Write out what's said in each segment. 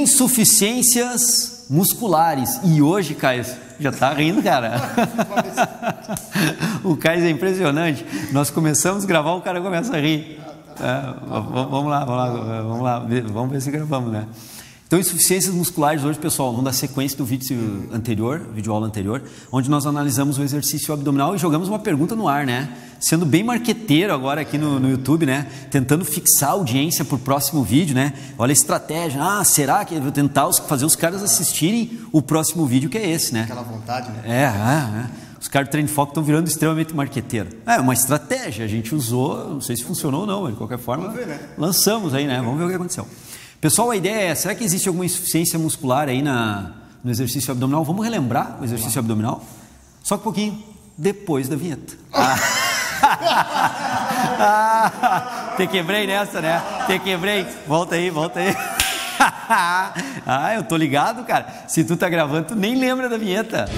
Insuficiências musculares. E hoje, Caio, já tá rindo, cara. O Caio é impressionante. Nós começamos a gravar, o cara começa a rir. Vamos lá, vamos ver se gravamos, né? Então, insuficiências musculares hoje, pessoal, vamos dar sequência do vídeo anterior, vídeo-aula anterior, onde nós analisamos o exercício abdominal e jogamos uma pergunta no ar, né? Sendo bem marqueteiro agora aqui no YouTube, né? Tentando fixar a audiência para o próximo vídeo, né? Olha a estratégia. Ah, será que eu vou tentar fazer os caras assistirem o próximo vídeo, que é esse, né? Aquela vontade, né? Os caras do Treino Foco estão virando extremamente marqueteiro. É uma estratégia, a gente usou, não sei se funcionou ou não, mas de qualquer forma, vamos ver, né? Lançamos aí, né? Vamos ver o que aconteceu. Pessoal, a ideia é, será que existe alguma insuficiência muscular aí no exercício abdominal? Vamos relembrar o exercício abdominal? Só um pouquinho, depois da vinheta. Te quebrei nessa, né? Te quebrei. Volta aí. Eu tô ligado, cara. Se tu tá gravando, tu nem lembra da vinheta.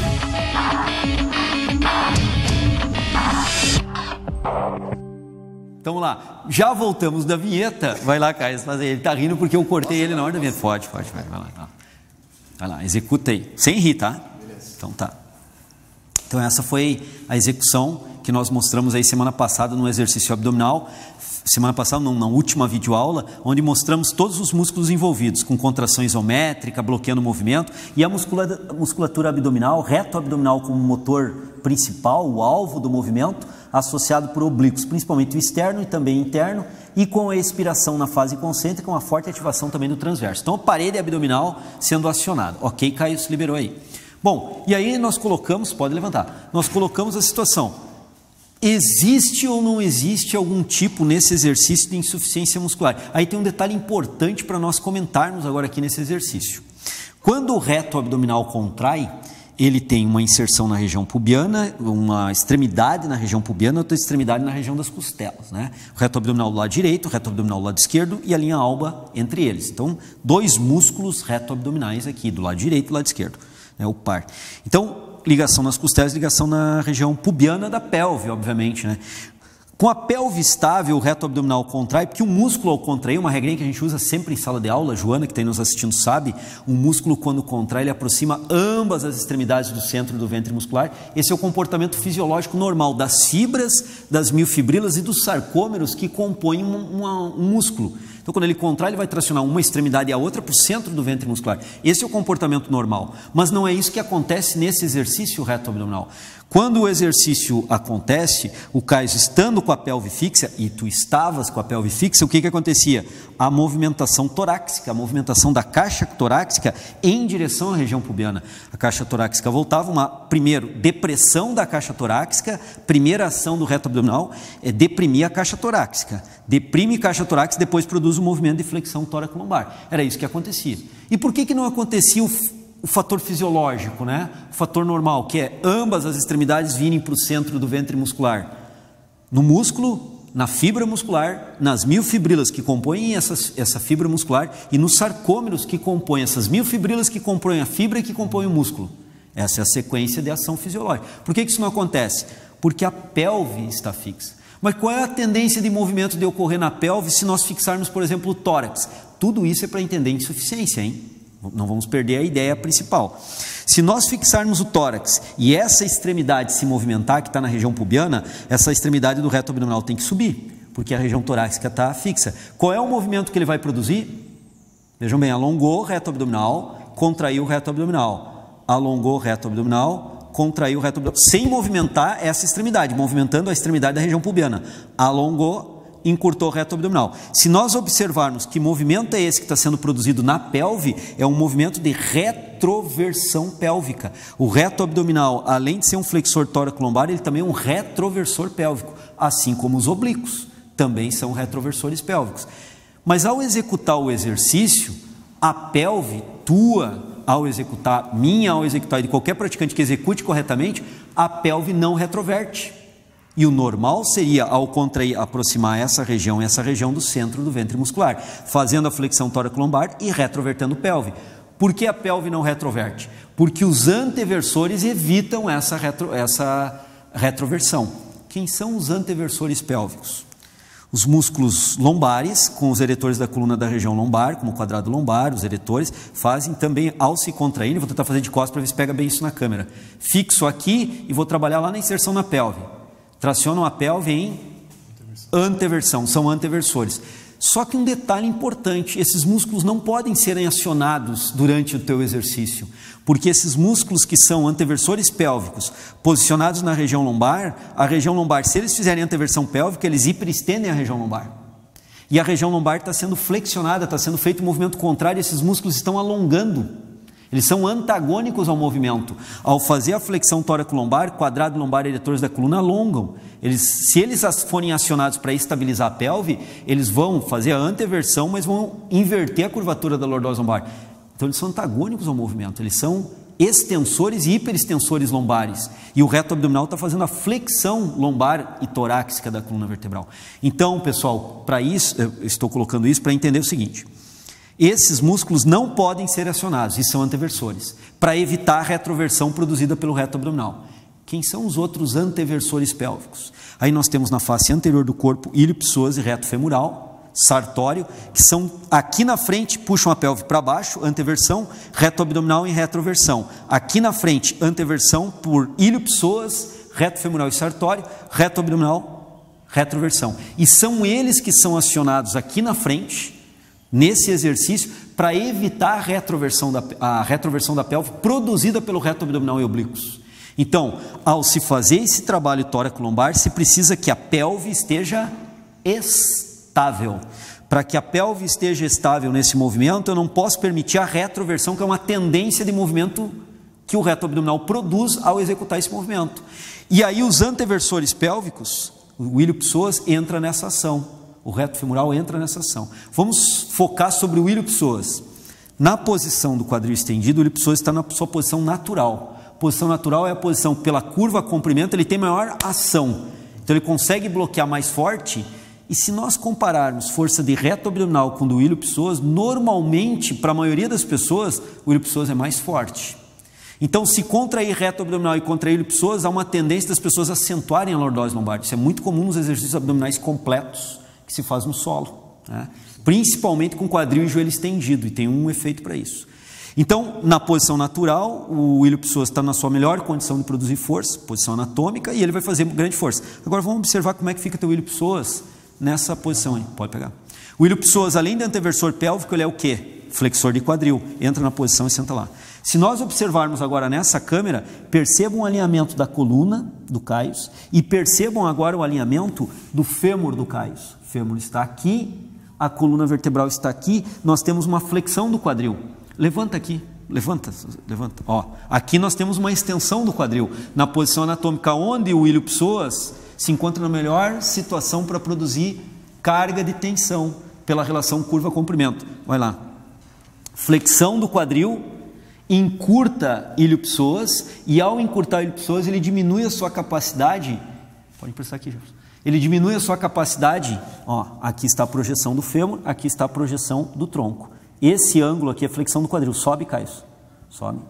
Então vamos lá, já voltamos da vinheta. Vai lá, Caio, fazer. Ele tá rindo porque eu cortei ele na hora da vinheta. Pode, vai lá, executa aí, sem rir, tá? Beleza. Então tá. Então essa foi a execução que nós mostramos aí semana passada no exercício abdominal. Semana passada, na última videoaula, onde mostramos todos os músculos envolvidos, com contração isométrica, bloqueando o movimento, e a musculatura abdominal, reto abdominal como motor principal, o alvo do movimento, associado por oblíquos, principalmente o externo e também interno, e com a expiração na fase concêntrica, uma forte ativação também do transverso. Então, a parede abdominal sendo acionada. Ok, Caio, se liberou aí. Bom, e aí nós colocamos, pode levantar, nós colocamos a situação. Existe ou não existe algum tipo nesse exercício de insuficiência muscular? Aí tem um detalhe importante para nós comentarmos agora aqui nesse exercício. Quando o reto abdominal contrai, ele tem uma inserção na região pubiana, uma extremidade na região pubiana, outra extremidade na região das costelas, né? O reto abdominal do lado direito, o reto abdominal do lado esquerdo e a linha alba entre eles. Então, dois músculos reto abdominais aqui, do lado direito e do lado esquerdo, né? O par. Então, ligação nas costelas, ligação na região pubiana da pelve, obviamente, né? Com a pelve estável, o reto abdominal contrai, porque o músculo ao contrair, uma regrinha que a gente usa sempre em sala de aula, a Joana, que está nos assistindo, sabe, o músculo quando contrai, ele aproxima ambas as extremidades do centro do ventre muscular. Esse é o comportamento fisiológico normal das fibras, das miofibrilas e dos sarcômeros que compõem um músculo. Então, quando ele contrai, ele vai tracionar uma extremidade e a outra para o centro do ventre muscular. Esse é o comportamento normal. Mas não é isso que acontece nesse exercício reto abdominal. Quando o exercício acontece, o Caio estando com a pelve fixa, e tu estavas com a pelve fixa, o que acontecia? A movimentação torácica, a movimentação da caixa torácica em direção à região pubiana. A caixa torácica voltava, primeiro, depressão da caixa torácica, primeira ação do reto abdominal é deprimir a caixa torácica. Deprime a caixa torácica, depois produz um movimento de flexão tóraco-lombar. Era isso que acontecia. E por que não acontecia o fator fisiológico, né? O fator normal, que é ambas as extremidades virem para o centro do ventre muscular? No músculo, na fibra muscular, nas miofibrilas que compõem essa fibra muscular e nos sarcômeros que compõem essas miofibrilas que compõem a fibra e que compõem o músculo. Essa é a sequência de ação fisiológica. Por que isso não acontece? Porque a pelve está fixa. Mas qual é a tendência de movimento de ocorrer na pelve se nós fixarmos, por exemplo, o tórax? Tudo isso é para entender insuficiência, hein? Não vamos perder a ideia principal. Se nós fixarmos o tórax e essa extremidade se movimentar, que está na região pubiana, essa extremidade do reto abdominal tem que subir, porque a região torácica está fixa. Qual é o movimento que ele vai produzir? Vejam bem, alongou o reto abdominal, contraiu o reto abdominal. Alongou o reto abdominal, contraiu o reto abdominal. Sem movimentar essa extremidade, movimentando a extremidade da região pubiana. Alongou, encurtou o reto abdominal. Se nós observarmos que movimento é esse que está sendo produzido na pelve, é um movimento de retroversão pélvica. O reto abdominal, além de ser um flexor tóraco-lombar, ele também é um retroversor pélvico, assim como os oblíquos também são retroversores pélvicos. Mas ao executar o exercício, a pelve ao executar, ao executar e de qualquer praticante que execute corretamente, a pelve não retroverte. E o normal seria, ao contrair, aproximar essa região do centro do ventre muscular, fazendo a flexão tóraco-lombar e retrovertendo a pelve. Por que a pelve não retroverte? Porque os anteversores evitam essa retroversão. Quem são os anteversores pélvicos? Os músculos lombares, com os eretores da coluna da região lombar, como o quadrado lombar, os eretores, fazem também ao se contraírem. Vou tentar fazer de costas para ver se pega bem isso na câmera. Fixo aqui e vou trabalhar lá na inserção na pelve. Tracionam a pelve em anteversão, são anteversores. Só que um detalhe importante, esses músculos não podem serem acionados durante o teu exercício, porque esses músculos que são anteversores pélvicos, posicionados na região lombar, a região lombar, se eles fizerem anteversão pélvica, eles hiperestendem a região lombar. E a região lombar está sendo flexionada, está sendo feito um movimento contrário, e esses músculos estão alongando. Eles são antagônicos ao movimento. Ao fazer a flexão tóraco-lombar, quadrado lombar e eretores da coluna alongam. Se eles forem acionados para estabilizar a pelve, eles vão fazer a anteversão, mas vão inverter a curvatura da lordose lombar. Então eles são antagônicos ao movimento, eles são extensores e hiperextensores lombares. E o reto abdominal está fazendo a flexão lombar e torácica da coluna vertebral. Então, pessoal, para isso, eu estou colocando isso para entender o seguinte: esses músculos não podem ser acionados, e são anteversores, para evitar a retroversão produzida pelo reto abdominal. Quem são os outros anteversores pélvicos? Aí nós temos na face anterior do corpo ilio-psoas e reto femoral, sartório, que são aqui na frente, puxam a pelve para baixo, anteversão, reto abdominal e retroversão. Aqui na frente, anteversão por ilio-psoas, reto femoral e sartório, reto abdominal, retroversão. E são eles que são acionados aqui na frente, nesse exercício, para evitar a retroversão da pelve produzida pelo reto abdominal e oblíquos. Então, ao se fazer esse trabalho tóraco-lombar, se precisa que a pelve esteja estável. Para que a pelve esteja estável nesse movimento, eu não posso permitir a retroversão, que é uma tendência de movimento que o reto abdominal produz ao executar esse movimento. E aí os anteversores pélvicos, o ilio-psoas entra nessa ação. O reto femoral entra nessa ação. Vamos focar sobre o ilio-psoas. Na posição do quadril estendido, o ilio-psoas está na sua posição natural. Posição natural é a posição pela curva comprimento, ele tem maior ação. Então ele consegue bloquear mais forte. E se nós compararmos força de reto abdominal com do ilio-psoas, normalmente, para a maioria das pessoas, o ilio-psoas é mais forte. Então, se contrair reto abdominal e contrair ilio-psoas, há uma tendência das pessoas acentuarem a lordose lombar. Isso é muito comum nos exercícios abdominais completos que se faz no solo, né? Principalmente com quadril e joelho estendido, e tem um efeito para isso. Então, na posição natural, o ilio-psoas está na sua melhor condição de produzir força, posição anatômica, e ele vai fazer grande força. Agora vamos observar como é que fica teu ilio-psoas nessa posição aí. Pode pegar. O ilio-psoas, além de anteversor pélvico, ele é o quê? Flexor de quadril. Entra na posição e senta lá. Se nós observarmos agora nessa câmera, percebam o alinhamento da coluna do Caius e percebam agora o alinhamento do fêmur do Caius. O fêmur está aqui, a coluna vertebral está aqui, nós temos uma flexão do quadril. Levanta aqui, levanta. Ó, aqui nós temos uma extensão do quadril, na posição anatômica onde o ilio-psoas se encontra na melhor situação para produzir carga de tensão pela relação curva-comprimento. Vai lá. Flexão do quadril, encurta ilio-psoas, e ao encurtar ilio-psoas ele diminui a sua capacidade, pode emprestar aqui, Jefferson. Ele diminui a sua capacidade, ó, aqui está a projeção do fêmur, aqui está a projeção do tronco. Esse ângulo aqui é a flexão do quadril. Sobe, Caio. Sobe.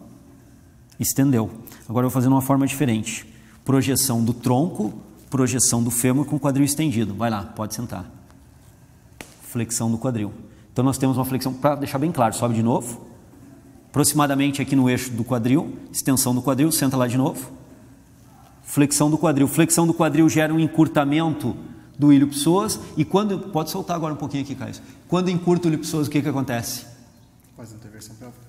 Estendeu. Agora eu vou fazer de uma forma diferente. Projeção do tronco, projeção do fêmur com o quadril estendido. Vai lá, pode sentar. Flexão do quadril. Então nós temos uma flexão, para deixar bem claro, sobe de novo. Aproximadamente aqui no eixo do quadril, extensão do quadril, senta lá de novo. Flexão do quadril. Flexão do quadril gera um encurtamento do ilio-psoas, e quando... Pode soltar agora um pouquinho aqui, Caio. Quando encurta o ilio-psoas, o que acontece? Faz interversão pélvica.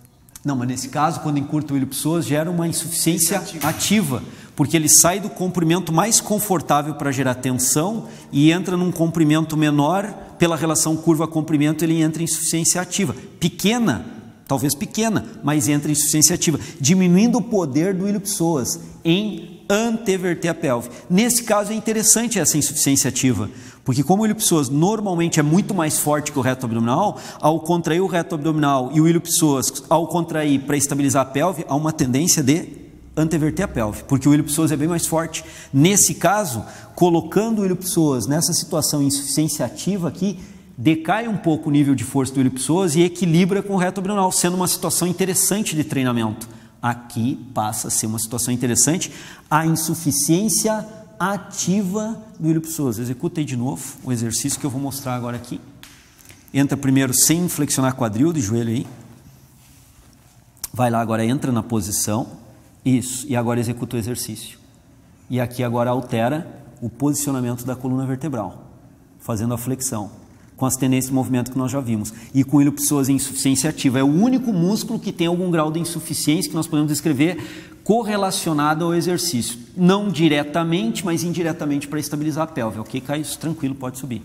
Não, mas nesse caso, quando encurta o ilio-psoas, gera uma insuficiência ativa, porque ele sai do comprimento mais confortável para gerar tensão e entra num comprimento menor, pela relação curva-comprimento, ele entra em insuficiência ativa. Pequena, talvez pequena, mas entra em insuficiência ativa, diminuindo o poder do ilio-psoas em anteverter a pelve. Nesse caso é interessante essa insuficiência ativa, porque como o ilio-psoas normalmente é muito mais forte que o reto abdominal, ao contrair o reto abdominal e o ilio-psoas ao contrair para estabilizar a pelve, há uma tendência de anteverter a pelve, porque o ilio-psoas é bem mais forte. Nesse caso, colocando o ilio-psoas nessa situação de insuficiência ativa aqui, decai um pouco o nível de força do ilio-psoas e equilibra com o reto abdominal, sendo uma situação interessante de treinamento. Aqui passa a ser uma situação interessante, a insuficiência ativa do ilho psoas. Executa aí de novo o exercício que eu vou mostrar agora aqui. Entra primeiro sem flexionar quadril de joelho aí. Vai lá agora, entra na posição. Isso, e agora executa o exercício. E aqui agora altera o posicionamento da coluna vertebral, fazendo a flexão, com as tendências de movimento que nós já vimos. E com o ilho psoas em insuficiência ativa. É o único músculo que tem algum grau de insuficiência que nós podemos descrever correlacionado ao exercício. Não diretamente, mas indiretamente para estabilizar a pelve. Ok, Caio? Tranquilo, pode subir.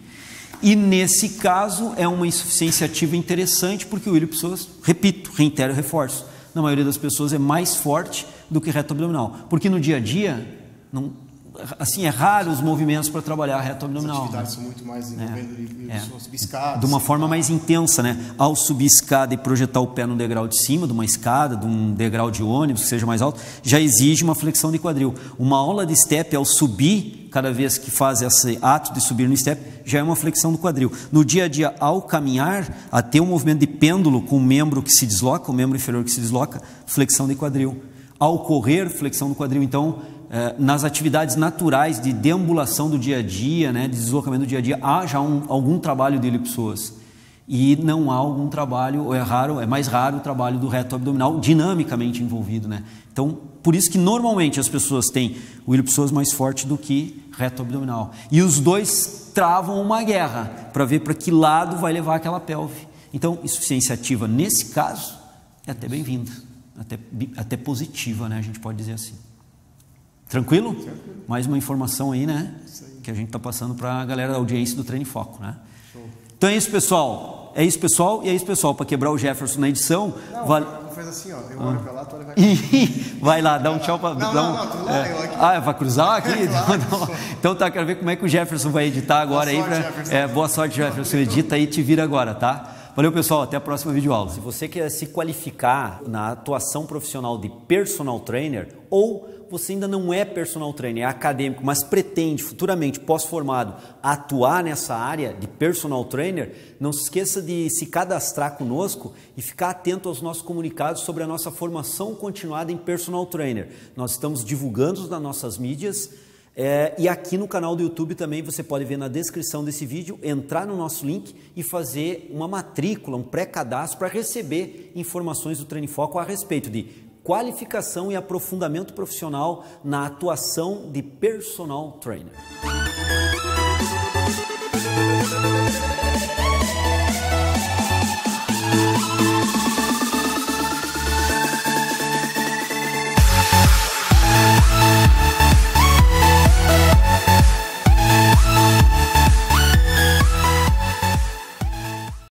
E nesse caso é uma insuficiência ativa interessante porque o ilho psoas, repito, reitero e reforço, na maioria das pessoas é mais forte do que reto abdominal. Porque no dia a dia, assim, é raro os movimentos para trabalhar reto abdominal. As atividades são muito mais envolvendo subir escadas. De uma forma mais intensa, né? Ao subir escada e projetar o pé no degrau de cima, de uma escada, de um degrau de ônibus que seja mais alto, já exige uma flexão de quadril. Uma aula de step, ao subir, cada vez que faz esse ato de subir no step, já é uma flexão do quadril. No dia a dia, ao caminhar, a ter um movimento de pêndulo com o membro que se desloca, o membro inferior que se desloca, flexão de quadril. Ao correr, flexão do quadril. Então, nas atividades naturais de deambulação do dia a dia, né, de deslocamento do dia a dia, há já algum trabalho de ilho psoas. E não há algum trabalho, ou é mais raro o trabalho do reto abdominal dinamicamente envolvido, né? Então, por isso que normalmente as pessoas têm o ilho psoas mais forte do que reto abdominal. E os dois travam uma guerra para ver para que lado vai levar aquela pelve. Então, insuficiência ativa nesse caso é até bem-vinda, até positiva, né? A gente pode dizer assim. Tranquilo? Tranquilo. Mais uma informação aí, né? Que a gente está passando para a galera da audiência do Treino em Foco, né? Show. Então é isso, pessoal. É isso, pessoal. E é isso, pessoal. Para quebrar o Jefferson na edição. Não, faz assim, ó. Eu olho para lá, tu olha vai lá, dá um tchau para. Não, tu lá, eu aqui. Vai cruzar aqui? Claro, então tá, quero ver como é que o Jefferson vai editar agora aí. Boa sorte, Jefferson. Edita aí e te vira agora, tá? Valeu, pessoal. Até a próxima videoaula. Se você quer se qualificar na atuação profissional de personal trainer ou você ainda não é personal trainer, é acadêmico, mas pretende futuramente, pós-formado, atuar nessa área de personal trainer, não se esqueça de se cadastrar conosco e ficar atento aos nossos comunicados sobre a nossa formação continuada em personal trainer. Nós estamos divulgando nas nossas mídias e aqui no canal do YouTube também você pode ver na descrição desse vídeo, entrar no nosso link e fazer uma matrícula, um pré-cadastro para receber informações do Treino em Foco a respeito de qualificação e aprofundamento profissional na atuação de personal trainer.